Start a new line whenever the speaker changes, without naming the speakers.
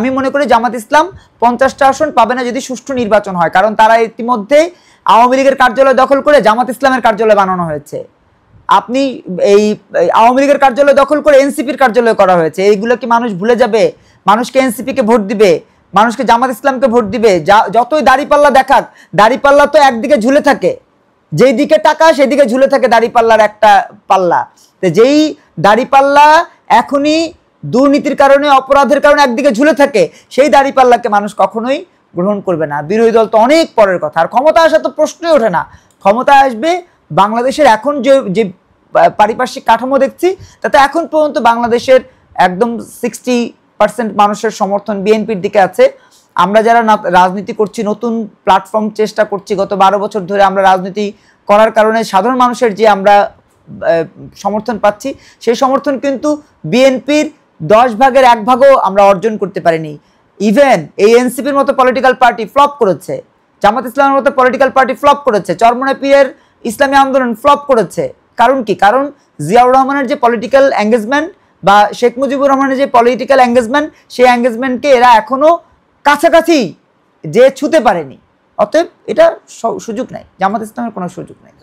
আমি মনে করি জামাত ইসলাম 50টা আসন পাবে না যদি সুষ্ঠু নির্বাচন হয়, কারণ তারা ইতিমধ্যে আওয়ামী লীগের কার্যালয় দখল করে জামাত ইসলামের কার্যালয় বানানো হয়েছে। আপনি এই আওয়ামী লীগের কার্যালয় দখল করে এনসিপির কার্যালয় করা হয়েছে। এইগুলো কি মানুষ ভুলে যাবে? মানুষকে এনসিপিকে ভোট দিবে, মানুষকে জামাত ইসলামকে ভোট দিবে। যতই দাড়িপাল্লা দেখাক, দাড়িপাল্লা তো একদিকে ঝুলে থাকে, যেই দিকে টাকা সেদিকে ঝুলে থাকে দাড়িপাল্লার একটা পাল্লা। তো যেই দাড়িপাল্লা এখনই দুর্নীতির কারণে, অপরাধের কারণে একদিকে ঝুলে থাকে, সেই দাড়িপাল্লাকে মানুষ কখনোই গ্রহণ করবে না। বিরোধী দল তো অনেক পরের কথা, আর ক্ষমতা আসা তো প্রশ্নই ওঠে না। ক্ষমতা আসবে বাংলাদেশের এখন যে পারিপার্শ্বিক কাঠামো দেখছি, তাতে এখন পর্যন্ত বাংলাদেশের একদম 60% মানুষের সমর্থন বিএনপির দিকে আছে। আমরা যারা রাজনীতি করছি, নতুন প্ল্যাটফর্ম চেষ্টা করছি, গত 12 বছর ধরে আমরা রাজনীতি করার কারণে সাধারণ মানুষের যে আমরা সমর্থন পাচ্ছি, সেই সমর্থন কিন্তু বিএনপির 10 ভাগের 1 ভাগও আমরা অর্জন করতে পারিনি। ইভেন এই এনসিপির মতো পলিটিক্যাল পার্টি ফ্লপ করেছে, জামাত ইসলামের মতো পলিটিক্যাল পার্টি ফ্লপ করেছে, চরমনাই পীরের ইসলামী আন্দোলন ফ্লপ করেছে। কারণ কি? কারণ জিয়াউর রহমানের যে পলিটিক্যাল এঙ্গেজমেন্ট বা শেখ মুজিবুর রহমানের যে পলিটিক্যাল এঙ্গেজমেন্ট, সেই এঙ্গেজমেন্টকে এরা এখনো কাছাকাছি যে ছুতে পারেনি। অতএব এটা সুযোগ নাই, জামাত ইসলামের কোনো সুযোগ নাই।